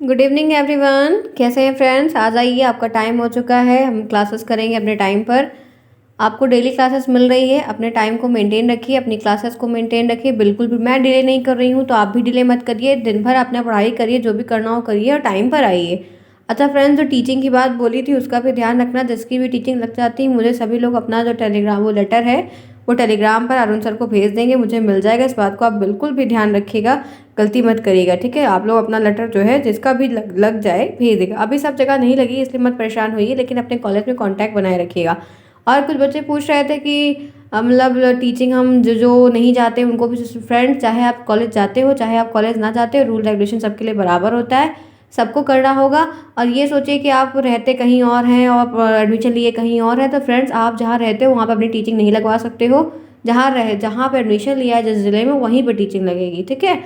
Good evening everyone. कैसे हैं friends? आ जाइए, आपका टाइम हो चुका है। हम क्लासेस करेंगे अपने टाइम पर। आपको डेली क्लासेस मिल रही है, अपने टाइम को मेंटेन रखिए, अपनी क्लासेस को मेंटेन रखिए। बिल्कुल भी मैं डिले नहीं कर रही हूँ, तो आप भी डिले मत करिए। दिन भर अपना पढ़ाई करिए, जो भी करना हो करिए और टाइम पर आइए। अच्छा फ्रेंड्स, जो टीचिंग की बात बोली थी उसका भी ध्यान रखना। जिसकी भी टीचिंग लग जाती है, मुझे सभी लोग अपना जो टेलीग्राम वो लेटर है वो टेलीग्राम पर अरुण सर को भेज देंगे, मुझे मिल जाएगा। इस बात को आप बिल्कुल भी ध्यान रखिएगा, गलती मत करिएगा, ठीक है। आप लोग अपना लेटर जो है जिसका भी लग जाए भेज देगा। अभी सब जगह नहीं लगी इसलिए मत परेशान होइए, लेकिन अपने कॉलेज में कांटेक्ट बनाए रखिएगा। और कुछ बच्चे पूछ रहे थे कि मतलब टीचिंग हम जो जो नहीं जाते उनको भी। फ्रेंड्स, चाहे आप कॉलेज जाते हो चाहे आप कॉलेज ना जाते हो, रूल रेगुलेशन सबके लिए बराबर होता है, सबको करना होगा। और ये सोचिए कि आप रहते कहीं और हैं और एडमिशन लिए कहीं और है, तो फ्रेंड्स आप जहाँ रहते हो वहाँ पर अपनी टीचिंग नहीं लगवा सकते हो। जहाँ पर एडमिशन लिया है जिस ज़िले में, वहीं पर टीचिंग लगेगी, ठीक है।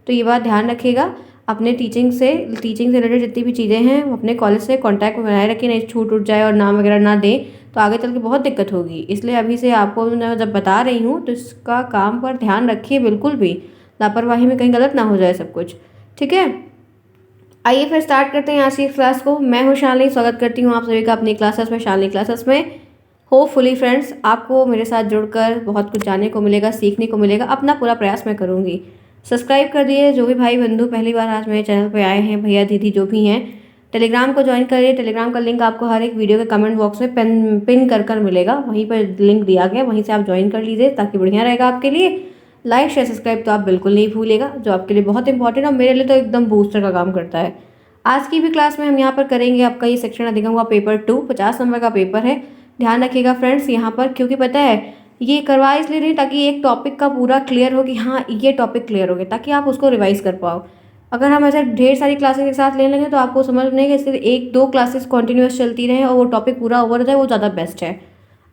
तो ये बात ध्यान रखिएगा। अपने टीचिंग से रिलेटेड जितनी भी चीज़ें हैं वो अपने कॉलेज से कांटेक्ट बनाए रखिए, नहीं छूट उठ जाए और नाम वगैरह ना दें तो आगे चल के बहुत दिक्कत होगी। इसलिए अभी से आपको मैं जब बता रही हूँ तो इसका काम पर ध्यान रखिए, बिल्कुल भी लापरवाही में कहीं गलत ना हो जाए सब कुछ, ठीक है। आइए फिर स्टार्ट करते हैं आज की क्लास को। मैं हूँ शालिनी, स्वागत करती हूँ आप सभी का अपनी क्लासेस में, शालिनी क्लासेस में। होपफुली फ्रेंड्स आपको मेरे साथ जुड़कर बहुत कुछ जानने को मिलेगा, सीखने को मिलेगा। अपना पूरा प्रयास मैं करूँगी। सब्सक्राइब कर दिए जो भी भाई बंधु पहली बार आज मेरे चैनल पर आए हैं, भैया दीदी जो भी हैं। टेलीग्राम को ज्वाइन करिए। टेलीग्राम का लिंक आपको हर एक वीडियो के कमेंट बॉक्स में पिन कर मिलेगा, वहीं पर लिंक दिया गया, वहीं से आप ज्वाइन कर लीजिए ताकि बढ़िया रहेगा आपके लिए। लाइक शेयर सब्सक्राइब तो आप बिल्कुल नहीं भूलिएगा, जो आपके लिए बहुत इंपॉर्टेंट और मेरे लिए तो एकदम बूस्टर का काम करता है। आज की भी क्लास में हम यहाँ पर करेंगे आपका ये सेक्शन अधिगम का पेपर 2, 50 नंबर का पेपर है। ध्यान रखिएगा फ्रेंड्स यहाँ पर, क्योंकि पता है ये करवा इसलिए नहीं ताकि एक टॉपिक का पूरा क्लियर हो कि हाँ ये टॉपिक क्लियर हो गया, ताकि आप उसको रिवाइज कर पाओ। अगर हम ऐसे ढेर सारी क्लासेस एक साथ ले लेंगे तो आपको समझ नहीं कि सिर्फ एक दो क्लासेस कंटिन्यूअस चलती रहे और वो टॉपिक पूरा ओवर हो जाए, वो ज़्यादा बेस्ट है।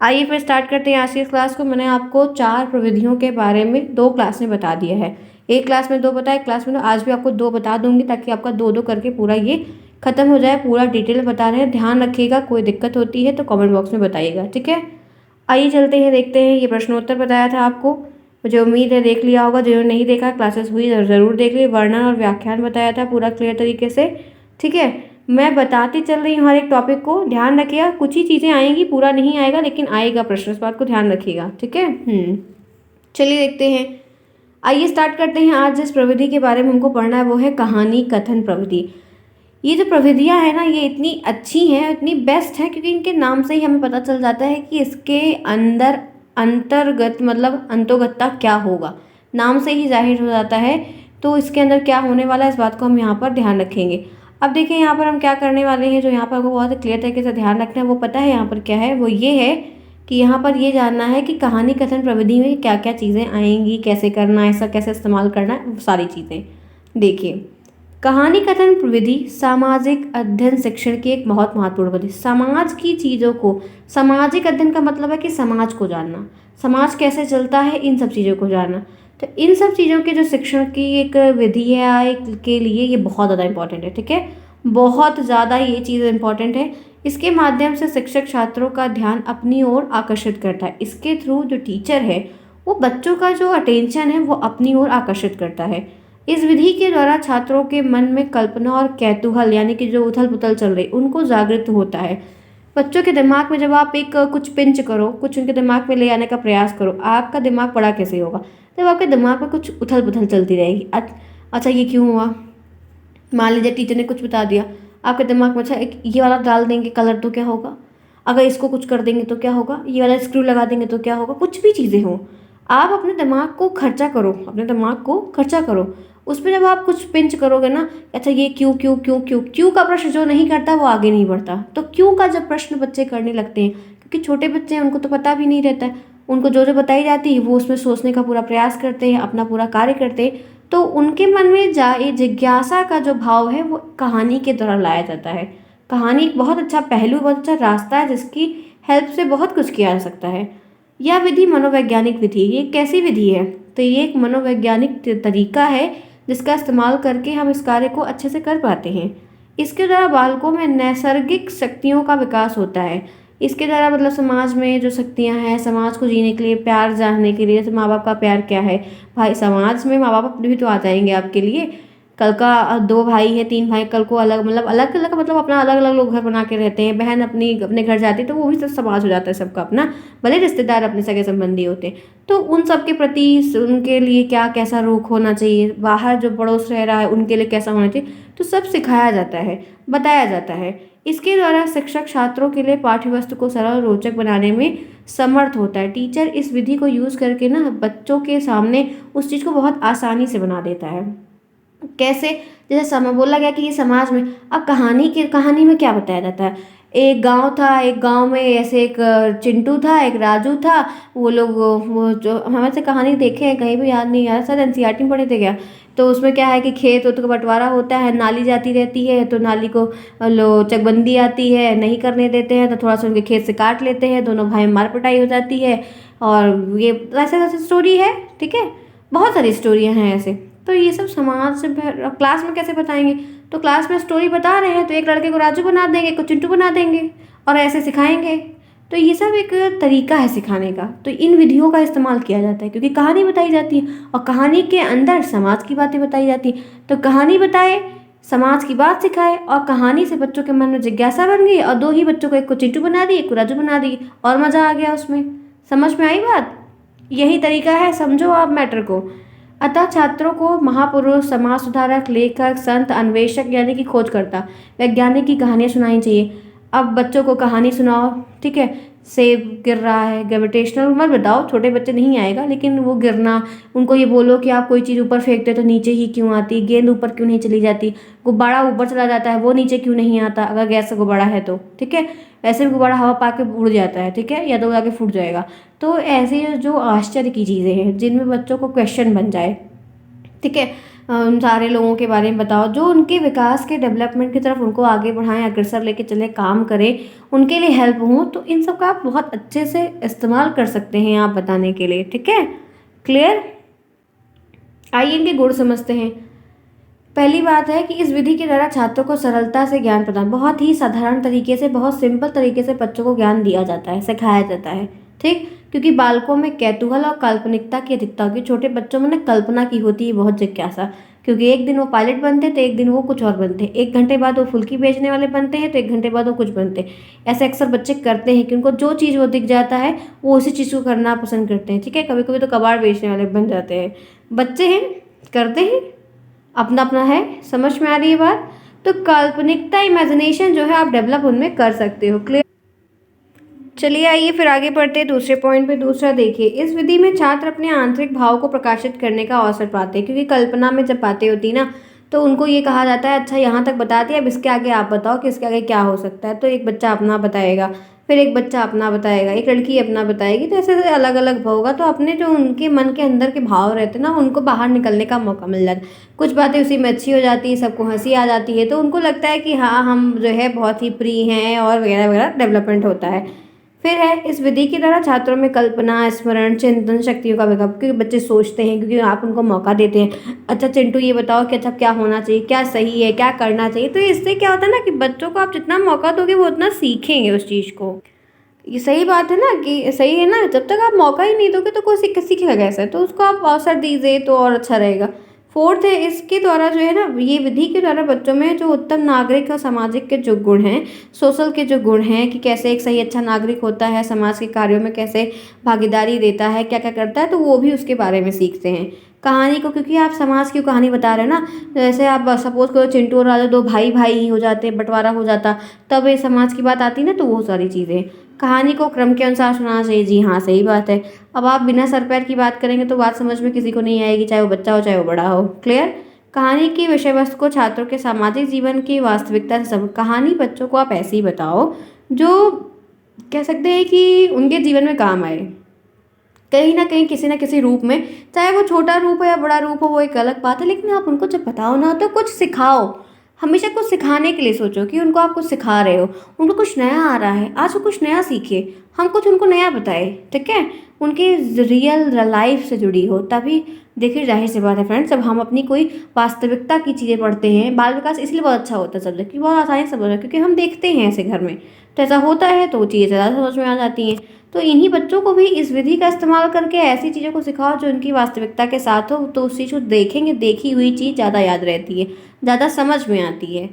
आइए फिर स्टार्ट करते हैं आज की क्लास को। मैंने आपको 4 प्रविधियों के बारे में 2 क्लास में बता दिया है। एक क्लास में 2 बताया, एक क्लास में तो आज भी आपको 2 बता दूंगी, ताकि आपका 2-2 करके पूरा ये खत्म हो जाए। पूरा डिटेल बता रहे हैं, ध्यान रखिएगा। कोई दिक्कत होती है तो कमेंट बॉक्स में बताइएगा, ठीक है। आइए चलते हैं, देखते हैं। ये प्रश्नोत्तर बताया था आपको, मुझे उम्मीद है देख लिया होगा। जिन्होंने नहीं देखा, क्लासेस हुई ज़रूर देख ली। वर्णन और व्याख्यान बताया था पूरा क्लियर तरीके से, ठीक है। मैं बताती चल रही हूँ हर एक टॉपिक को, ध्यान रखिएगा। कुछ ही चीज़ें आएंगी, पूरा नहीं आएगा, लेकिन आएगा प्रश्न, इस बात को ध्यान रखिएगा, ठीक है। चलिए देखते हैं। आइए स्टार्ट करते हैं। आज जिस प्रविधि के बारे में हमको पढ़ना है वो है कहानी कथन प्रविधि। ये जो प्रविधियाँ हैं ना, ये इतनी अच्छी हैं, इतनी बेस्ट हैं, क्योंकि इनके नाम से ही हमें पता चल जाता है कि इसके अंदर अंतर्गत मतलब अंतोगत्ता क्या होगा। नाम से ही जाहिर हो जाता है तो इसके अंदर क्या होने वाला है, इस बात को हम यहाँ पर ध्यान रखेंगे। अब देखिए यहाँ पर हम क्या करने वाले हैं, जो यहाँ पर हमको बहुत क्लियर तरीके से ध्यान रखना है वो पता है यहाँ पर क्या है। वो ये है कि यहाँ पर ये जानना है कि कहानी कथन प्रविधि में क्या क्या चीज़ें आएंगी, कैसे करना है, ऐसा कैसे इस्तेमाल करना है, वो सारी चीज़ें देखिए। कहानी कथन प्रविधि सामाजिक अध्ययन शिक्षण की एक बहुत महत्वपूर्ण विधि। समाज की चीज़ों को, सामाजिक अध्ययन का मतलब है कि समाज को जानना, समाज कैसे चलता है, इन सब चीज़ों को जानना। तो इन सब चीज़ों के जो शिक्षण की एक विधि है के लिए ये बहुत ज़्यादा इंपॉर्टेंट है, ठीक है। बहुत ज़्यादा ये चीज़ इंपॉर्टेंट है। इसके माध्यम से शिक्षक छात्रों का ध्यान अपनी ओर आकर्षित करता है। इसके थ्रू जो टीचर है वो बच्चों का जो अटेंशन है वो अपनी ओर आकर्षित करता है। इस विधि के द्वारा छात्रों के मन में कल्पना और कौतूहल यानी कि जो उथल पुथल चल रही उनको जागृत होता है। बच्चों के दिमाग में जब आप एक कुछ पिंच करो, कुछ उनके दिमाग में ले आने का प्रयास करो, आपका दिमाग बड़ा कैसे होगा जब आपके दिमाग में कुछ उथल पुथल चलती रहेगी। अच्छा ये क्यों हुआ, मान लीजिए टीचर ने कुछ बता दिया, आपके दिमाग में अच्छा एक ये वाला डाल देंगे कलर तो क्या होगा, अगर इसको कुछ कर देंगे तो क्या होगा, ये वाला स्क्रू लगा देंगे तो क्या होगा। कुछ भी चीज़ें हों, आप अपने दिमाग को खर्चा करो, अपने दिमाग को खर्चा करो। उस पर जब आप कुछ पिंच करोगे ना, अच्छा ये क्यों क्यों क्यों क्यों क्यों का प्रश्न जो नहीं करता वो आगे नहीं बढ़ता। तो क्यों का जब प्रश्न बच्चे करने लगते हैं, क्योंकि छोटे बच्चे हैं उनको तो पता भी नहीं रहता है, उनको जो जो बताई जाती है वो उसमें सोचने का पूरा प्रयास करते हैं, अपना पूरा कार्य करते हैं। तो उनके मन में जाए जिज्ञासा का जो भाव है वो कहानी के द्वारा लाया जाता है। कहानी एक बहुत अच्छा पहलू, बहुत अच्छा रास्ता है जिसकी हेल्प से बहुत कुछ किया जा सकता है। यह विधि मनोवैज्ञानिक विधि, ये कैसी विधि है, तो ये एक मनोवैज्ञानिक तरीका है जिसका इस्तेमाल करके हम इस कार्य को अच्छे से कर पाते हैं। इसके द्वारा बालकों में नैसर्गिक शक्तियों का विकास होता है। इसके द्वारा मतलब समाज में जो शक्तियाँ हैं, समाज को जीने के लिए, प्यार जानने के लिए, जैसे माँ बाप का प्यार क्या है, भाई समाज में माँ बाप भी तो आ जाएंगे आपके लिए। कल का 2 भाई है 3 भाई कल को अलग अलग मतलब अपना अलग अलग लोग घर बना के रहते हैं, बहन अपनी अपने घर जाती है तो वो भी सब समाज हो जाता है सबका अपना, भले रिश्तेदार अपने सगे संबंधी होते हैं। तो उन सब के प्रति उनके लिए क्या कैसा रुख होना चाहिए, बाहर जो पड़ोस रह रहा है उनके लिए कैसा होना चाहिए, तो सब सिखाया जाता है, बताया जाता है। इसके द्वारा शिक्षक छात्रों के लिए पाठ्यवस्तु को सरल और रोचक बनाने में समर्थ होता है। टीचर इस विधि को यूज़ करके ना बच्चों के सामने उस चीज़ को बहुत आसानी से बना देता है। कैसे? जैसे समय बोला गया कि ये समाज में, अब कहानी में क्या बताया जाता है, एक गांव था, एक गांव में ऐसे एक चिंटू था, एक राजू था। वो लोग वो जो हम ऐसे कहानी देखे हैं कहीं भी याद नहीं आ रहा, शायद एनसीईआरटी में पढ़े थे क्या। तो उसमें क्या है कि खेत उत का बंटवारा होता है, नाली जाती रहती है तो नाली को लो चकबंदी आती है, नहीं करने देते हैं तो थोड़ा सा उनके खेत से काट लेते हैं, दोनों भाई में मार पिटाई हो जाती है। और ये वैसे वैसे स्टोरी है, ठीक है, बहुत सारी स्टोरियाँ हैं ऐसे। तो ये सब समाज से क्लास में कैसे बताएंगे, तो क्लास में स्टोरी बता रहे हैं तो एक लड़के को राजू बना देंगे, एक को चिंटू बना देंगे और ऐसे सिखाएंगे। तो ये सब एक तरीका है सिखाने का, तो इन विधियों का इस्तेमाल किया जाता है क्योंकि कहानी बताई जाती है और कहानी के अंदर समाज की बातें बताई जाती हैं। तो कहानी बताए, समाज की बात सिखाए और कहानी से बच्चों के मन में जिज्ञासा बन गई और 2 ही बच्चों को, एक को चिंटू बना दी एक को राजू बना दी और मज़ा आ गया उसमें। समझ में आई बात? यही तरीका है, समझो आप मैटर को। अतः छात्रों को महापुरुष, समाज सुधारक, लेखक, संत, अन्वेषक यानी कि खोजकर्ता, वैज्ञानिक की कहानियाँ सुनाई चाहिए। अब बच्चों को कहानी सुनाओ, ठीक है, सेब गिर रहा है, ग्रेविटेशनल मत बताओ, छोटे बच्चे नहीं आएगा, लेकिन वो गिरना, उनको ये बोलो कि आप कोई चीज़ ऊपर फेंकते तो नीचे ही क्यों आती, गेंद ऊपर क्यों नहीं चली जाती, गुब्बारा ऊपर चला जाता है वो नीचे क्यों नहीं आता अगर गैस का गुब्बारा है तो, ठीक है, ऐसे भी गुब्बारा हवा पा के उड़ जाता है, ठीक है, या तो वो आके फूट जाएगा। तो ऐसे जो आश्चर्य की चीज़ें हैं जिनमें बच्चों को क्वेश्चन बन जाए, ठीक है, उन सारे लोगों के बारे में बताओ जो उनके विकास के डेवलपमेंट की तरफ उनको आगे बढ़ाएं, अग्रसर लेके चले, काम करें, उनके लिए हेल्प हो, तो इन सब का आप बहुत अच्छे से इस्तेमाल कर सकते हैं आप बताने के लिए, ठीक है, क्लियर। आइए इनके गुण समझते हैं। पहली बात है कि इस विधि के द्वारा छात्रों को सरलता से ज्ञान प्रदान, बहुत ही साधारण तरीके से, बहुत सिंपल तरीके से बच्चों को ज्ञान दिया जाता है, सिखाया जाता है, ठीक, क्योंकि बालकों में कौतूहल और काल्पनिकता की अधिकता होगी। छोटे बच्चों में ना कल्पना की होती है बहुत जिज्ञासा, क्योंकि एक दिन वो पायलट बनते हैं तो एक दिन वो कुछ और बनते हैं, 1 घंटे बाद वो फुल्की बेचने वाले बनते हैं तो 1 घंटे बाद वो कुछ बनते हैं। ऐसे अक्सर बच्चे करते हैं कि उनको जो चीज़ वो दिख जाता है वो उसी चीज़ को करना पसंद करते हैं, ठीक है, कभी कभी तो कबाड़ बेचने वाले बन जाते हैं, बच्चे हैं, करते हैं, अपना अपना है। समझ में आ रही है बात? तो काल्पनिकता, इमेजिनेशन जो है आप डेवलप उनमें कर सकते हो, क्लियर। चलिए आइए फिर आगे बढ़ते हैं दूसरे पॉइंट पे। दूसरा देखिए, इस विधि में छात्र अपने आंतरिक भाव को प्रकाशित करने का अवसर पाते हैं, क्योंकि कल्पना में जब बातें होती ना तो उनको ये कहा जाता है अच्छा यहाँ तक बता दिया, अब इसके आगे आप बताओ कि इसके आगे क्या हो सकता है। तो एक बच्चा अपना बताएगा, फिर एक बच्चा अपना बताएगा, एक लड़की अपना बताएगी, तो ऐसे अलग अलग होगा। तो अपने जो उनके मन के अंदर के भाव रहते हैं ना उनको बाहर निकलने का मौका मिल जाता है। कुछ बातें उसी में अच्छी हो जाती है, सबको हंसी आ जाती है, तो उनको लगता है कि हाँ हम जो है बहुत ही प्रिय हैं और वगैरह वगैरह डेवलपमेंट होता है। फिर है, इस विधि के द्वारा छात्रों में कल्पना, स्मरण, चिंतन शक्तियों का विकास, क्योंकि बच्चे सोचते हैं, क्योंकि आप उनको मौका देते हैं, अच्छा चिंटू ये बताओ कि अच्छा क्या होना चाहिए, क्या सही है, क्या करना चाहिए। तो इससे क्या होता है ना कि बच्चों को आप जितना मौका दोगे वो उतना सीखेंगे उस चीज़ को। ये सही बात है ना, कि सही है ना, जब तक आप मौका ही नहीं दोगे तो कोई सीखेगा कैसे, तो उसको आप अवसर दीजिए तो और अच्छा रहेगा। फोर्थ है, इसके द्वारा जो है ना, ये विधि के द्वारा बच्चों में जो उत्तम नागरिक और सामाजिक के जो गुण हैं, सोशल के जो गुण हैं कि कैसे एक सही अच्छा नागरिक होता है, समाज के कार्यों में कैसे भागीदारी देता है, क्या क्या करता है, तो वो भी उसके बारे में सीखते हैं। कहानी को, क्योंकि आप समाज की कहानी बता रहे हैं ना, जैसे आप सपोज करो चिंटू और राजा 2 भाई भाई ही हो जाते, बंटवारा हो जाता, तब ये समाज की बात आती ना, तो वो सारी चीज़ें। कहानी को क्रम के अनुसार सुनाना चाहिए, जी हाँ सही बात है। अब आप बिना सर पैर की बात करेंगे तो बात समझ में किसी को नहीं आएगी, चाहे वो बच्चा हो चाहे वो बड़ा हो, क्लियर। कहानी की विषय वस्तु को छात्रों के सामाजिक जीवन की वास्तविकता से सब, कहानी बच्चों को आप ऐसी बताओ जो कह सकते हैं कि उनके जीवन में काम आए, कहीं ना कहीं किसी ना किसी रूप में, चाहे वो छोटा रूप हो या बड़ा रूप हो वो एक अलग बात है, लेकिन आप उनको जब बताओ ना तो कुछ सिखाओ। हमेशा कुछ सिखाने के लिए सोचो कि उनको आप कुछ सिखा रहे हो, उनको कुछ नया आ रहा है, आज वो कुछ नया सीखे। हम कुछ उनको नया बताए, ठीक है, उनकी रियल लाइफ से जुड़ी हो। तभी देखिए जाहिर सी बात है फ्रेंड्स, जब हम अपनी कोई वास्तविकता की चीज़ें पढ़ते हैं, बाल विकास इसलिए बहुत अच्छा होता है सब्जेक्ट, कि बहुत आसानी से समझ है, क्योंकि हम देखते हैं ऐसे घर में, तो ऐसा होता है तो वो चीज़ें ज़्यादा समझ में आ जाती हैं। तो इन्हीं बच्चों को भी इस विधि का इस्तेमाल करके ऐसी चीज़ों को सिखाओ जो उनकी वास्तविकता के साथ हो, तो उस चीज़ को देखेंगे, देखी हुई चीज़ ज़्यादा याद रहती है, ज़्यादा समझ में आती है।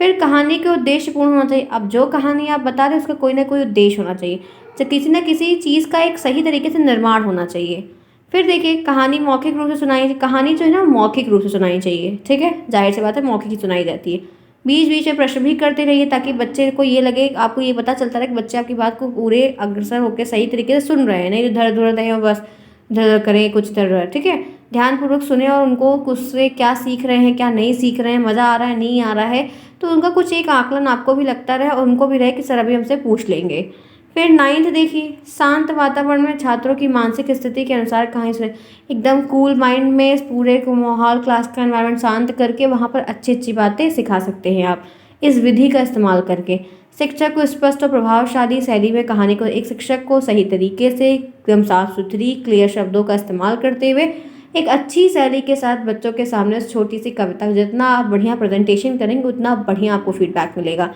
फिर कहानी के उद्देश्य पूर्ण होना चाहिए। अब जो कहानी आप बता रहे हो उसका कोई ना कोई उद्देश्य होना चाहिए, तो किसी न किसी चीज़ का एक सही तरीके से निर्माण होना चाहिए। फिर देखिए कहानी मौखिक रूप से सुनाई, कहानी जो है ना मौखिक रूप से सुनाई चाहिए, ठीक है, जाहिर सी बात है मौखिक ही सुनाई जाती है। बीच बीच में प्रश्न भी करते रहिए ताकि बच्चे को ये लगे, आपको ये पता चलता रहे कि बच्चे आपकी बात को पूरे अग्रसर होकर सही तरीके से सुन रहे हैं, नहीं धड़ धुड़ दें और बस धड़ करें कुछ धड़, ठीक है। ध्यानपूर्वक सुने और उनको उससे क्या सीख रहे हैं, क्या नहीं सीख रहे हैं, मज़ा आ रहा है, नहीं आ रहा है, तो उनका कुछ एक आकलन आपको भी लगता रहे और उनको भी रहे कि सर अभी हमसे पूछ लेंगे। फिर 9th देखिए, शांत वातावरण में छात्रों की मानसिक स्थिति के अनुसार कहानी सुने। एकदम कूल माइंड में इस पूरे को माहौल, क्लास का एनवायरनमेंट शांत करके वहाँ पर अच्छी अच्छी बातें सिखा सकते हैं आप इस विधि का इस्तेमाल करके। शिक्षक को स्पष्ट और प्रभावशाली शैली में कहानी को, एक शिक्षक को सही तरीके से एकदम साफ सुथरी क्लियर शब्दों का इस्तेमाल करते हुए एक अच्छी शैली के साथ बच्चों के सामने उस छोटी सी कविता, जितना आप बढ़िया प्रेजेंटेशन करेंगे उतना बढ़िया आपको फीडबैक मिलेगा।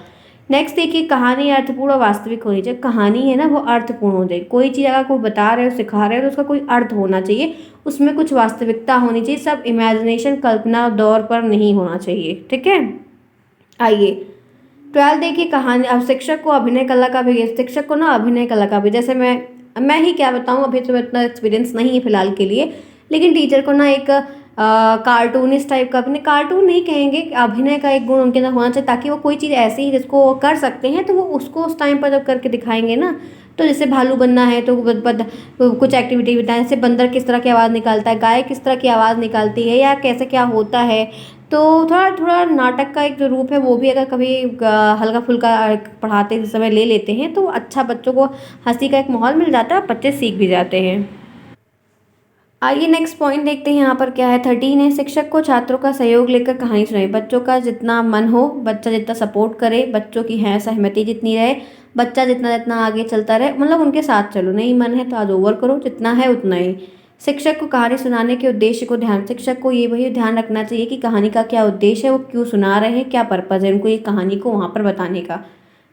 नेक्स्ट देखिए, कहानी अर्थपूर्ण और वास्तविक होनी चाहिए। कहानी है ना वो अर्थपूर्ण हो जाए, कोई चीज़ अगर कोई बता रहे हो, सिखा रहे हो, तो उसका कोई अर्थ होना चाहिए, उसमें कुछ वास्तविकता होनी चाहिए, सब इमेजिनेशन, कल्पना दौर पर नहीं होना चाहिए, ठीक है। आइए 12 देखिए, कहानी। अब शिक्षक को अभिनय कला का भी, शिक्षक को ना अभिनय कला का भी, जैसे मैं ही क्या बताऊँ, अभी तो इतना एक्सपीरियंस नहीं है फिलहाल के लिए, लेकिन टीचर को ना एक कार्टूनिस्ट टाइप का, अपने कार्टून नहीं कहेंगे, अभिनय का एक गुण उनके अंदर होना चाहिए, ताकि वो कोई चीज़ ऐसी है जिसको वो कर सकते हैं तो वो उसको उस टाइम पर जब करके दिखाएंगे ना, तो जैसे भालू बनना है तो कुछ एक्टिविटी बताएं, जैसे बंदर किस तरह की आवाज़ निकालता है, गाय किस तरह की आवाज़ निकालती है, या कैसे क्या होता है, तो थोड़ा थोड़ा नाटक का एक जो रूप है वो भी अगर कभी हल्का फुल्का पढ़ाते समय ले लेते हैं तो अच्छा, बच्चों को हंसी का एक माहौल मिल जाता है, बच्चे सीख भी जाते हैं। आइए नेक्स्ट पॉइंट देखते हैं यहाँ पर क्या है। 13 है, शिक्षक को छात्रों का सहयोग लेकर कहानी सुनाई। बच्चों का जितना मन हो, बच्चा जितना सपोर्ट करे, बच्चों की है सहमति जितनी रहे, बच्चा जितना जितना आगे चलता रहे, मतलब उनके साथ चलो, नहीं मन है तो आज ओवर करो, जितना है उतना ही। शिक्षक को कहानी सुनाने के उद्देश्य को ध्यान, शिक्षक को ये वही ध्यान रखना चाहिए कि कहानी का क्या उद्देश्य है, वो क्यों सुना रहे हैं, क्या पर्पज़ है उनको ये कहानी को वहाँ पर बताने का,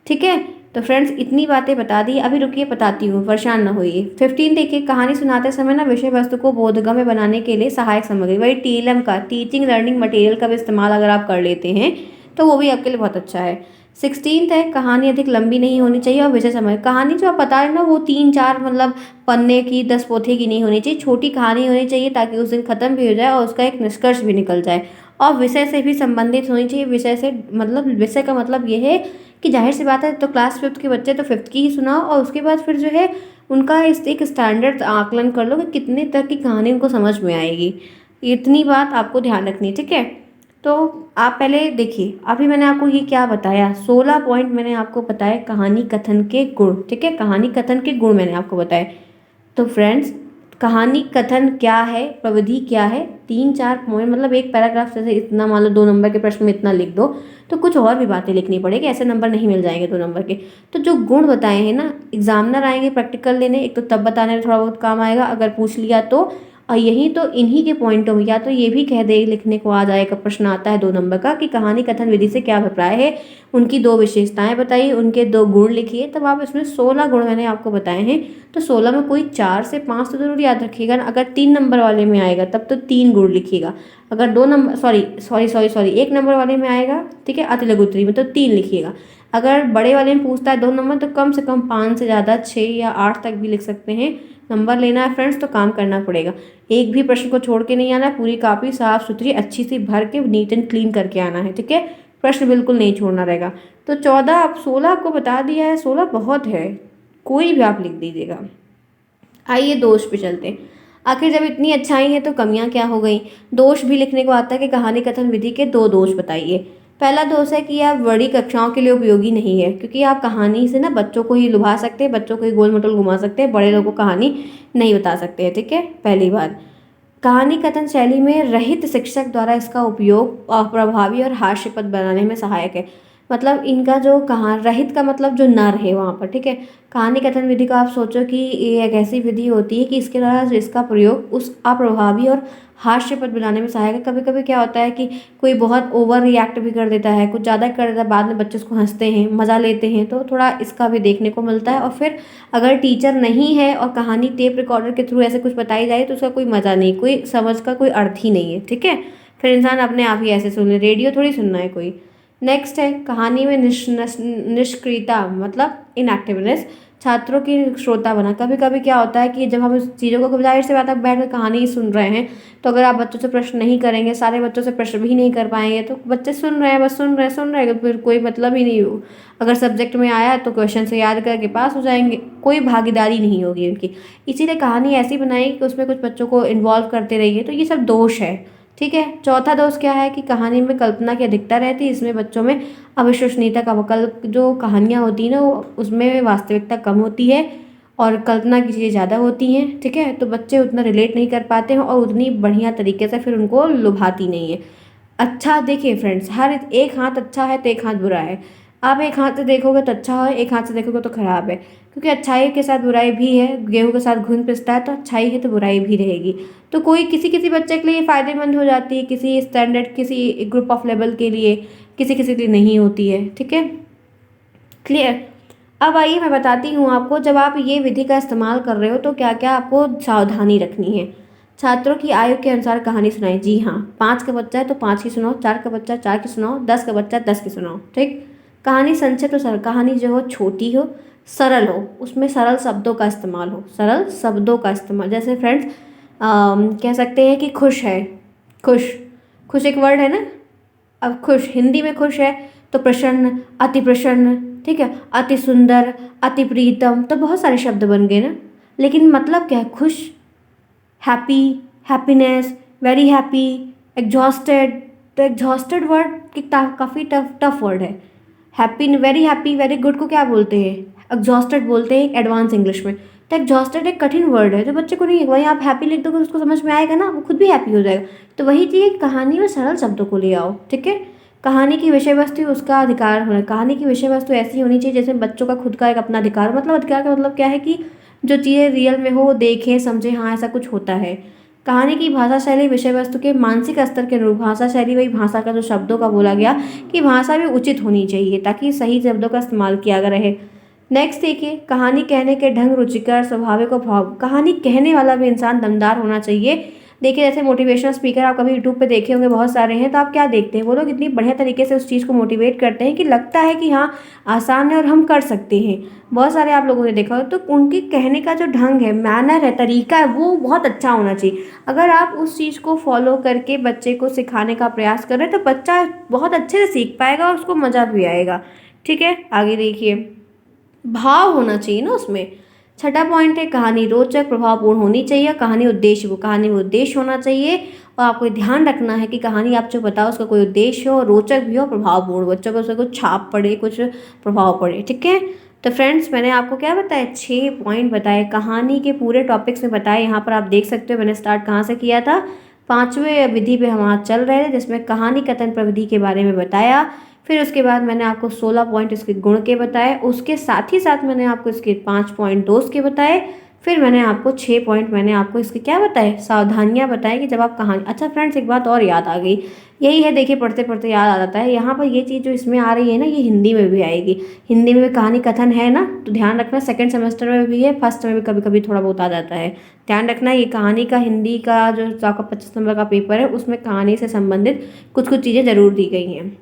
ठीक है। तो फ्रेंड्स इतनी बातें बता दी, अभी रुकिए बताती हूँ, परेशान ना होइए। 15 देखिए, कहानी सुनाते समय ना विषय वस्तु को बोधगम्य बनाने के लिए सहायक सामग्री, वही टीएलएम का, टीचिंग लर्निंग मटेरियल का भी इस्तेमाल अगर आप कर लेते हैं तो वो भी आपके लिए बहुत अच्छा है। 16 है, कहानी अधिक लंबी नहीं होनी चाहिए और विषय समय, कहानी जो आप बता रहे हैं ना वो 3-4 मतलब पन्ने की, 10 पोथे की नहीं होनी चाहिए, छोटी कहानी होनी चाहिए ताकि उस दिन ख़त्म भी हो जाए और उसका एक निष्कर्ष भी निकल जाए, और विषय से भी संबंधित होनी चाहिए। विषय से मतलब, विषय का मतलब ये है कि जाहिर सी बात है, तो क्लास 5th के बच्चे तो 5th की ही सुनाओ, और उसके बाद फिर जो है उनका इस एक स्टैंडर्ड आकलन कर लो कि कितने तक की कहानी उनको समझ में आएगी, इतनी बात आपको ध्यान रखनी है, ठीक है। तो आप पहले देखिए, अभी मैंने आपको ये क्या बताया, 16 पॉइंट मैंने आपको बताया कहानी कथन के गुण, ठीक है, कहानी कथन के गुण मैंने आपको बताए। तो फ्रेंड्स कहानी कथन क्या है, प्रविधि क्या है, 3-4 पॉइंट, मतलब एक पैराग्राफ से इतना, मान लो 2 नंबर के प्रश्न में इतना लिख दो, तो कुछ और भी बातें लिखनी पड़ेगी, ऐसे नंबर नहीं मिल जाएंगे 2 नंबर के। तो जो गुण बताए हैं ना, एग्जामिनर आएंगे प्रैक्टिकल लेने, एक तो तब बताने में थोड़ा बहुत काम आएगा अगर पूछ लिया तो, और यही तो इन्हीं के पॉइंटों में या तो ये भी कह दे, लिखने को आ जाएगा, प्रश्न आता है 2 नंबर का कि कहानी कथन विधि से क्या अभिप्राय है, उनकी 2 विशेषताएं बताइए, उनके 2 गुण लिखिए, तब आप इसमें 16 गुण मैंने आपको बताए हैं, तो 16 में कोई 4 से 5 तो जरूर याद रखिएगा ना। अगर 3 नंबर वाले में आएगा तब तो 3 गुण लिखिएगा, अगर 2 नंबर, सॉरी 1 नंबर वाले में आएगा, ठीक है, अति लघु उत्तरी में, तो 3 लिखिएगा। अगर बड़े वाले में पूछता है 2 नंबर, तो कम से कम 5 से ज़्यादा 6 या 8 तक भी लिख सकते हैं। नंबर लेना है फ्रेंड्स तो काम करना पड़ेगा, एक भी प्रश्न को छोड़ के नहीं आना, पूरी कापी साफ सुथरी अच्छी सी भर के नीट एंड क्लीन करके आना है, ठीक है, प्रश्न बिल्कुल नहीं छोड़ना रहेगा। तो 14, अब 16 आपको बता दिया है, 16 बहुत है, कोई भी आप लिख दीजिएगा। आइए दोष पे चलते हैं, आखिर जब इतनी अच्छाई है तो कमियां क्या हो गई। दोष भी लिखने को आता है कि कहानी कथन विधि के 2 दोष बताइए। पहला दोष है कि आप बड़ी कक्षाओं के लिए उपयोगी नहीं है, क्योंकि आप कहानी से ना बच्चों को ही लुभा सकते हैं, बच्चों को ही गोल मटोल घुमा सकते हैं, बड़े लोगों को कहानी नहीं बता सकते हैं, ठीक है, पहली बात। कहानी कथन शैली में रहित शिक्षक द्वारा इसका उपयोग अप्रभावी और हास्यपद बनाने में सहायक है। मतलब इनका जो कहाँ रहित का मतलब जो नर है वहाँ पर, ठीक है। कहानी कथन विधि को आप सोचो कि ये एक ऐसी विधि होती है कि इसके द्वारा इसका प्रयोग उस अप्रभावी और हास्यपद बनाने में सहायक है। कभी कभी क्या होता है कि कोई बहुत ओवर रिएक्ट भी कर देता है, कुछ ज़्यादा कर देता है, बाद में बच्चे उसको हंसते हैं, मज़ा लेते हैं, तो थोड़ा इसका भी देखने को मिलता है। और फिर अगर टीचर नहीं है और कहानी टेप रिकॉर्डर के थ्रू ऐसे कुछ बताई जाए तो उसका कोई मज़ा नहीं, कोई समझ का कोई अर्थ ही नहीं है, ठीक है। फिर इंसान अपने आप ही ऐसे सुन ले, रेडियो थोड़ी सुनना है कोई। नेक्स्ट है कहानी में निष्क्रियता मतलब इनएक्टिवनेस, छात्रों की श्रोता बना। कभी कभी क्या होता है कि जब हम इस चीज़ों को जाहिर सी बात है बैठ कर कहानी ही सुन रहे हैं, तो अगर आप बच्चों से प्रश्न नहीं करेंगे, सारे बच्चों से प्रश्न भी नहीं कर पाएंगे, तो बच्चे सुन रहे हैं, बस सुन रहे हैं, फिर कोई मतलब ही नहीं हो। अगर सब्जेक्ट में आया तो क्वेश्चन से याद करके पास हो जाएंगे, कोई भागीदारी नहीं होगी उनकी। इसीलिए कहानी ऐसी बनाई कि उसमें कुछ बच्चों को इन्वॉल्व करते रहिए, तो ये सब दोष है, ठीक है। चौथा दोष क्या है कि कहानी में कल्पना की अधिकता रहती है, इसमें बच्चों में अविश्वसनीयता का वकल्प, जो कहानियाँ होती हैं ना वो उसमें वास्तविकता कम होती है और कल्पना की चीज़ें ज़्यादा होती हैं, ठीक है। तो बच्चे उतना रिलेट नहीं कर पाते हैं और उतनी बढ़िया तरीके से फिर उनको लुभाती नहीं है। अच्छा देखिए फ्रेंड्स, हर एक हाथ अच्छा है तो एक हाथ बुरा है। आप एक हाथ से देखोगे तो अच्छा है, एक हाथ से देखोगे तो खराब है, क्योंकि अच्छाई के साथ बुराई भी है। गेहूं के साथ घुन पिसता है, तो अच्छाई है तो बुराई भी रहेगी। तो कोई किसी किसी बच्चे के लिए फ़ायदेमंद हो जाती है, किसी स्टैंडर्ड किसी ग्रुप ऑफ लेवल के लिए, किसी किसी के लिए नहीं होती है, ठीक है। क्लियर। अब आइए मैं बताती हूँ आपको, जब आप ये विधि का इस्तेमाल कर रहे हो तो क्या क्या आपको सावधानी रखनी है। छात्रों की आयु के अनुसार कहानी सुनाई, जी हाँ, 5 का बच्चा है तो 5 की सुनाओ, 4 का बच्चा 4 की सुनाओ, 10 का बच्चा 10 की सुनाओ, ठीक। कहानी संक्षिप्त और सरल, कहानी जो हो छोटी हो, सरल हो, उसमें सरल शब्दों का इस्तेमाल हो, सरल शब्दों का इस्तेमाल। जैसे फ्रेंड्स कह सकते हैं कि खुश है, खुश, खुश एक वर्ड है ना। अब खुश हिंदी में खुश है तो प्रसन्न, अति प्रसन्न, ठीक है, अति सुंदर, अति प्रीतम, तो बहुत सारे शब्द बन गए ना। लेकिन मतलब क्या है, खुश, happy, happiness, very happy, exhausted. तो एग्जॉस्टेड वर्ड की काफ़ी टफ टफ वर्ड है। Happy, very happy, very good को क्या बोलते हैं, एग्जॉस्टेड बोलते हैं एडवांस इंग्लिश में। तो एग्जॉस्टेड एक कठिन वर्ड है जो बच्चे को नहीं, वही आप हैप्पी लिख दोगे उसको समझ में आएगा ना, वो खुद भी हैप्पी हो जाएगा। तो वही चीज़ कहानी में सरल शब्दों को ले आओ, ठीक है। कहानी की विषय वस्तु उसका अधिकार होना, कहानी की विषय वस्तु ऐसी होनी चाहिए जैसे बच्चों का खुद का एक अपना अधिकार, मतलब अधिकार का मतलब क्या है कि जो चीज़ें रियल में हो वो देखें समझें, हाँ ऐसा कुछ होता है। कहानी की भाषा शैली विषय वस्तु के मानसिक स्तर के अनुरूप, भाषा शैली वही भाषा का जो शब्दों का बोला गया कि भाषा भी उचित होनी चाहिए ताकि सही शब्दों का इस्तेमाल किया गया रहे। नेक्स्ट देखिए, कहानी कहने के ढंग रुचिकर, स्वाभाविक और भाव, कहानी कहने वाला भी इंसान दमदार होना चाहिए। देखिए जैसे मोटिवेशनल स्पीकर आप कभी यूट्यूब पे देखे होंगे बहुत सारे हैं, तो आप क्या देखते हैं, वो लोग इतनी बढ़िया तरीके से उस चीज़ को मोटिवेट करते हैं कि लगता है कि हाँ आसान है और हम कर सकते हैं। बहुत सारे आप लोगों ने देखा हो, तो उनके कहने का जो ढंग है, मैनर है, तरीका है, वो बहुत अच्छा होना चाहिए। अगर आप उस चीज़ को फॉलो करके बच्चे को सिखाने का प्रयास कर रहे हैं तो बच्चा बहुत अच्छे से सीख पाएगा और उसको मज़ा भी आएगा, ठीक है। आगे देखिए, भाव होना चाहिए ना उसमें। छठा पॉइंट है कहानी रोचक प्रभावपूर्ण होनी चाहिए, कहानी उद्देश्य, वो कहानी में उद्देश्य होना चाहिए। और आपको ध्यान रखना है कि कहानी आप जो बताओ उसका कोई उद्देश्य हो, रोचक भी हो, प्रभावपूर्ण, बच्चों को उसका कुछ छाप पड़े, कुछ प्रभाव पड़े, ठीक है। तो फ्रेंड्स मैंने आपको क्या बताया, 6 पॉइंट बताए, कहानी के पूरे टॉपिक्स में बताए। यहाँ पर आप देख सकते हो मैंने स्टार्ट कहाँ से किया था, 5वें विधि पे हम आज चल रहे थे जिसमें कहानी कथन प्रविधि के बारे में बताया। फिर उसके बाद मैंने आपको 16 पॉइंट इसके गुण के बताए, उसके साथ ही साथ मैंने आपको इसके 5 पॉइंट दोष के बताए। फिर मैंने आपको 6 पॉइंट मैंने आपको इसके क्या बताए, सावधानियां बताई कि जब आप कहानी। अच्छा फ्रेंड्स एक बात और याद आ गई, यही है देखिए पढ़ते पढ़ते याद आ जाता है। यहाँ पर ये चीज़ जो इसमें आ रही है ना, ये हिंदी में भी आएगी, हिंदी में भी कहानी कथन है ना, तो ध्यान रखना सेकंड सेमेस्टर में भी है, फर्स्ट में भी कभी कभी थोड़ा बहुत आ जाता है। ध्यान रखना ये कहानी का हिंदी का जो आपका 25 नंबर का पेपर है उसमें कहानी से संबंधित कुछ कुछ चीज़ें ज़रूर दी गई हैं।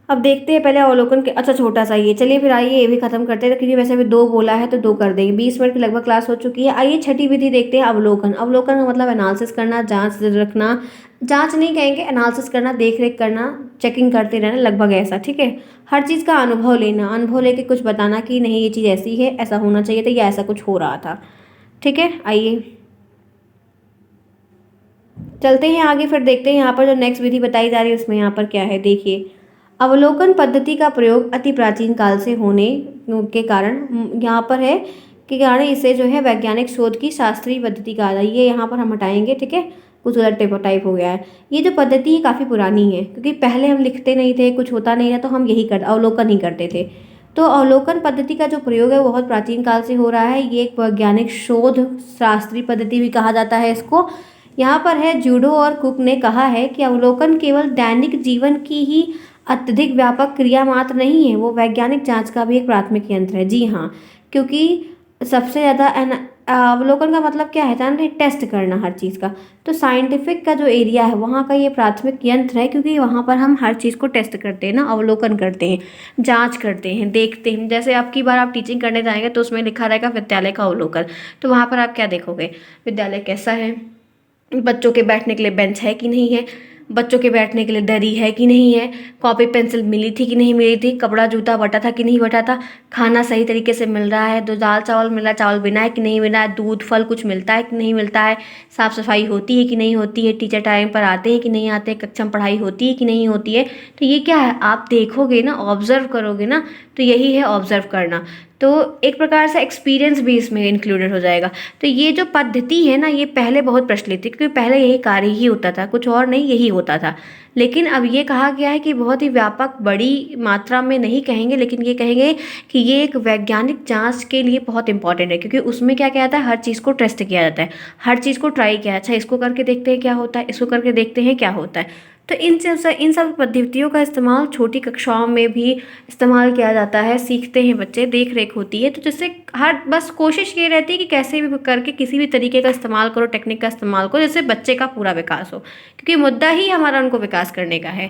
अब देखते हैं पहले अवलोकन के, अच्छा छोटा सा ये, चलिए फिर आइए ये भी खत्म करते हैं क्योंकि वैसे भी 2 बोला है तो 2 कर देंगे, 20 मिनट की लगभग क्लास हो चुकी है। आइए छठी विधि देखते हैं, अवलोकन। अवलोकन का मतलब एनालिसिस करना, जांच रखना, जांच नहीं कहेंगे, एनालिसिस करना, देख रेख करना, चेकिंग करते रहना, लगभग ऐसा, ठीक है। हर चीज़ का अनुभव लेना, अनुभव लेके कुछ बताना कि नहीं ये चीज़ ऐसी है, ऐसा होना चाहिए था या ऐसा कुछ हो रहा था, ठीक है। आइए चलते हैं आगे, फिर देखते हैं यहाँ पर जो नेक्स्ट विधि बताई जा रही है उसमें यहाँ पर क्या है, देखिए। अवलोकन पद्धति का प्रयोग अति प्राचीन काल से होने के कारण यहाँ पर है कि कारण इसे जो है वैज्ञानिक शोध की शास्त्रीय पद्धति कहा जाए, ये यहाँ पर हम हटाएंगे, ठीक है। कुछ गलत टाइप हो गया है। ये जो पद्धति है काफ़ी पुरानी है, क्योंकि पहले हम लिखते नहीं थे, कुछ होता नहीं था तो हम यही अवलोकन ही करते थे। तो अवलोकन पद्धति का जो प्रयोग है वो बहुत प्राचीन काल से हो रहा है। ये एक वैज्ञानिक शोध शास्त्रीय पद्धति भी कहा जाता है इसको। यहाँ पर है जूडो और कुक ने कहा है कि अवलोकन केवल दैनिक जीवन की ही अत्यधिक व्यापक क्रिया मात्र नहीं है, वो वैज्ञानिक जांच का भी एक प्राथमिक यंत्र है। जी हाँ, क्योंकि सबसे ज़्यादा अवलोकन का मतलब क्या है, जानते, टेस्ट करना हर चीज़ का। तो साइंटिफिक का जो एरिया है वहाँ का ये प्राथमिक यंत्र है, क्योंकि वहाँ पर हम हर चीज़ को टेस्ट करते हैं ना, अवलोकन करते हैं, जांच करते हैं, देखते हैं। जैसे अब की बार आप टीचिंग करने जाएंगे तो उसमें लिखा रहेगा विद्यालय का अवलोकन, तो वहाँ पर आप क्या देखोगे, विद्यालय कैसा है, बच्चों के बैठने के लिए बेंच है कि नहीं है, बच्चों के बैठने के लिए दरी है कि नहीं है, कॉपी पेंसिल मिली थी कि नहीं मिली थी, कपड़ा जूता बटा था कि नहीं बटा था, खाना सही तरीके से मिल रहा है, दो दाल चावल मिला, चावल बिना है कि नहीं बिना है, दूध फल कुछ मिलता है कि नहीं मिलता है, साफ़ सफाई होती है कि नहीं होती है, टीचर टाइम पर आते हैं कि नहीं आते हैं, कक्षा में पढ़ाई होती है कि नहीं होती है। तो ये क्या है, आप देखोगे ना, ऑब्जर्व करोगे ना, तो यही है ऑब्जर्व करना। तो एक प्रकार से एक्सपीरियंस भी इसमें इंक्लूडेड हो जाएगा। तो ये जो पद्धति है ना, ये पहले बहुत प्रचलित थी, क्योंकि पहले यही कार्य ही होता था, कुछ और नहीं, यही होता था। लेकिन अब ये कहा गया है कि बहुत ही व्यापक बड़ी मात्रा में नहीं कहेंगे, लेकिन ये कहेंगे कि ये एक वैज्ञानिक जांच के लिए बहुत इंपॉर्टेंट है, क्योंकि उसमें क्या किया जाता है, हर चीज़ को टेस्ट किया जाता है, हर चीज़ को ट्राई किया, अच्छा इसको करके देखते हैं क्या होता है, इसको करके देखते हैं क्या होता है। तो इन सब पद्धतियों का इस्तेमाल छोटी कक्षाओं में भी इस्तेमाल किया जाता है, सीखते हैं बच्चे, देख रेख होती है। तो जिससे हर बस कोशिश ये रहती है कि कैसे भी करके किसी भी तरीके का इस्तेमाल करो, टेक्निक का इस्तेमाल करो, जिससे बच्चे का पूरा विकास हो, क्योंकि मुद्दा ही हमारा उनको विकास करने का है।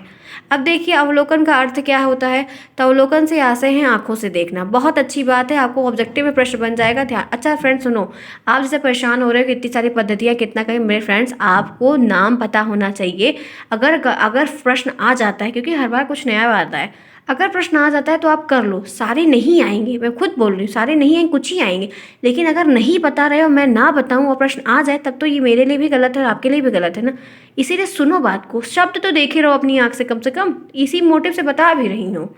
अब देखिए अवलोकन का अर्थ क्या होता है। तो अवलोकन से आशय है आंखों से देखना। बहुत अच्छी बात है, आपको ऑब्जेक्टिव में प्रश्न बन जाएगा। ध्यान, अच्छा फ्रेंड्स सुनो, आप जैसे परेशान हो रहे हो कि इतनी सारी पद्धतियाँ कितना करें, मेरे फ्रेंड्स आपको नाम पता होना चाहिए। अगर प्रश्न आ जाता है, क्योंकि हर बार कुछ नया आता है, अगर प्रश्न आ जाता है तो आप कर लो, सारे नहीं आएंगे, मैं खुद बोल रही हूँ, सारे नहीं आएंगे, कुछ ही आएंगे। लेकिन अगर नहीं बता रहे हो, मैं ना बताऊँ और प्रश्न आ जाए, तब तो ये मेरे लिए भी गलत है और आपके लिए भी गलत है ना। इसीलिए सुनो बात को, शब्द तो देखे रहो अपनी आँख से कम, इसी मोटिव से बता भी रही हूँ।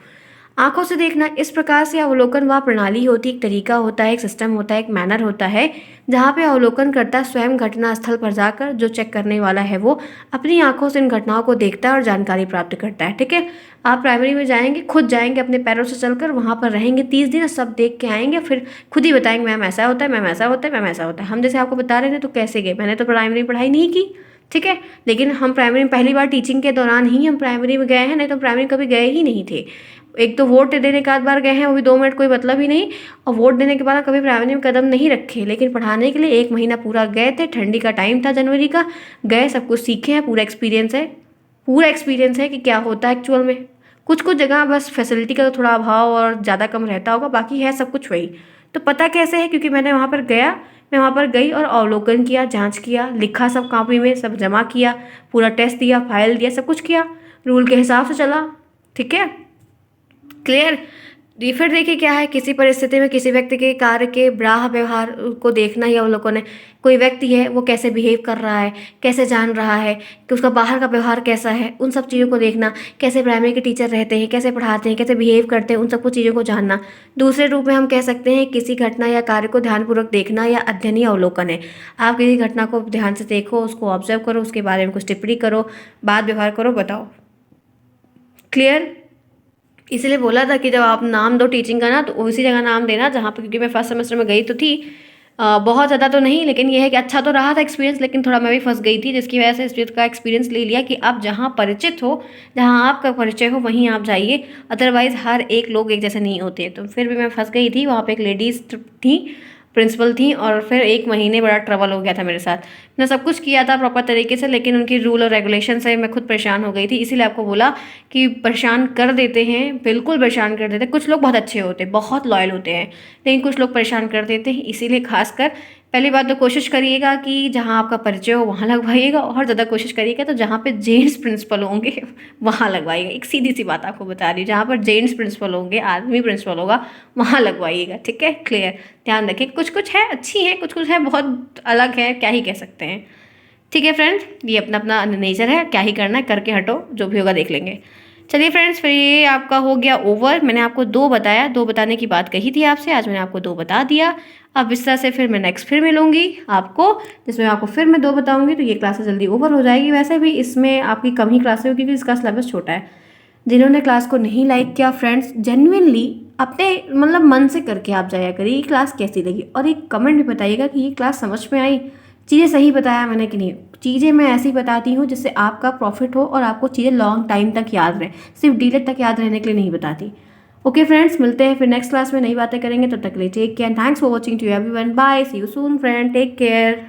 आंखों से देखना, इस प्रकार से अवलोकन वह प्रणाली होती है, एक तरीका होता है, एक सिस्टम होता है, एक मैनर होता है, जहाँ पे अवलोकन करता स्वयं घटना स्थल पर जाकर, जो चेक करने वाला है वो अपनी आंखों से इन घटनाओं को देखता है और जानकारी प्राप्त करता है। ठीक है, आप प्राइमरी में जाएंगे, खुद जाएंगे अपने पैरों से चलकर, वहाँ पर रहेंगे 30 दिन, सब देख के आएंगे, फिर खुद ही बताएंगे मैम ऐसा होता है, मैम ऐसा होता है, मैम ऐसा होता है। हम जैसे आपको बता रहे थे तो कैसे गए, मैंने तो प्राइमरी पढ़ाई नहीं की, ठीक है, लेकिन हम प्राइमरी में पहली बार टीचिंग के दौरान ही हम प्राइमरी में गए हैं, नहीं तो प्राइमरी कभी गए ही नहीं थे। एक तो वोट देने के बाद गए हैं, वो भी 2 मिनट कोई मतलब ही नहीं, और वोट देने के बाद कभी प्राइमरी में कदम नहीं रखे, लेकिन पढ़ाने के लिए 1 महीना पूरा गए थे। ठंडी का टाइम था, जनवरी का, गए, सब कुछ सीखे हैं, पूरा एक्सपीरियंस है, पूरा एक्सपीरियंस है कि क्या होता है एक्चुअल में। कुछ कुछ जगह बस फैसिलिटी का तो थोड़ा अभाव और ज़्यादा कम रहता होगा, बाकी है सब कुछ वही। तो पता कैसे है, क्योंकि मैंने वहाँ पर गया, मैं वहाँ पर गई और अवलोकन किया, जांच किया, लिखा सब कॉपी में, सब जमा किया, पूरा टेस्ट दिया, फाइल दिया, सब कुछ किया, रूल के हिसाब से चला। ठीक है, क्लियर। फिर देखिए क्या है, किसी परिस्थिति में किसी व्यक्ति के कार्य के ब्राह व्यवहार को देखना ही अवलोकन है। कोई व्यक्ति है, वो कैसे बिहेव कर रहा है, कैसे जान रहा है, कि उसका बाहर का व्यवहार कैसा है, उन सब चीज़ों को देखना। कैसे प्राइमरी के टीचर रहते हैं, कैसे पढ़ाते हैं, कैसे बिहेव करते हैं, उन सब कुछ चीज़ों को जानना। दूसरे रूप में हम कह सकते हैं किसी घटना या कार्य को ध्यानपूर्वक देखना या अध्ययन ही अवलोकन है। आप किसी घटना को ध्यान से देखो, उसको ऑब्जर्व करो, उसके बारे में कुछ टिप्पणी करो, बात व्यवहार करो, बताओ। क्लियर। इसलिए बोला था कि जब आप नाम दो टीचिंग का ना, तो उसी जगह नाम देना जहाँ पे, क्योंकि मैं फर्स्ट सेमेस्टर में गई तो थी, बहुत ज़्यादा तो नहीं, लेकिन ये है कि अच्छा तो रहा था एक्सपीरियंस, लेकिन थोड़ा मैं भी फंस गई थी, जिसकी वजह से इस चीज़ का एक्सपीरियंस ले लिया कि आप जहाँ परिचित हो, जहाँ आपका परिचय हो, वहीं आप जाइए। अदरवाइज़ हर एक लोग एक जैसे नहीं होते। तो फिर भी मैं फंस गई थी, वहाँ पर एक लेडीज़ थी, प्रिंसिपल थी, और फिर 1 महीने बड़ा ट्रबल हो गया था मेरे साथ। मैंने सब कुछ किया था प्रॉपर तरीके से, लेकिन उनकी रूल और रेगुलेशन से मैं खुद परेशान हो गई थी। इसीलिए आपको बोला कि परेशान कर देते हैं, बिल्कुल परेशान कर देते हैं। कुछ लोग बहुत अच्छे होते हैं, बहुत लॉयल होते हैं, लेकिन कुछ लोग परेशान कर देते हैं। इसीलिए खासकर पहली बात तो कोशिश करिएगा कि जहाँ आपका परिचय हो वहाँ लगवाइएगा, और ज़्यादा कोशिश करिएगा तो जहाँ पे जेंट्स प्रिंसिपल होंगे वहाँ लगवाइएगा। एक सीधी सी बात आपको बता रही हूँ, जहाँ पर जेंट्स प्रिंसिपल होंगे, आदमी प्रिंसिपल होगा, वहाँ लगवाइएगा। ठीक है, क्लियर। ध्यान रखिए, कुछ कुछ है अच्छी है, कुछ कुछ है बहुत अलग है, क्या ही कह सकते हैं। ठीक है फ्रेंड्स, ये अपना अपना नेचर है, क्या ही करना है, करके हटो, जो भी होगा देख लेंगे। चलिए फ्रेंड्स, फिर ये आपका हो गया ओवर। मैंने आपको 2 बताया, 2 बताने की बात कही थी आपसे, आज मैंने आपको 2 बता दिया। अब इस तरह से फिर मैं नेक्स्ट फिर मिलूँगी आपको, जिसमें आपको फिर मैं 2 बताऊँगी, तो ये क्लासेस जल्दी ओवर हो जाएगी। वैसे भी इसमें आपकी कम ही क्लासेस होगी क्योंकि इसका सिलेबस छोटा है। जिन्होंने क्लास को नहीं लाइक किया फ्रेंड्स, जेन्युइनली अपने मतलब मन से करके आप जाया करिए, ये क्लास कैसी लगी, और एक कमेंट में बताइएगा कि ये क्लास समझ में आई, चीज़ें सही बताया मैंने कि नहीं। चीज़ें मैं ऐसी बताती हूँ जिससे आपका प्रॉफिट हो और आपको चीज़ें लॉन्ग टाइम तक याद रहे, सिर्फ डिले तक याद रहने के लिए नहीं बताती। ओके फ्रेंड्स, मिलते हैं फिर नेक्स्ट क्लास में, नई बातें करेंगे। तब तक के लिए take care, thanks for watching to everyone, bye, see you soon friend, take care.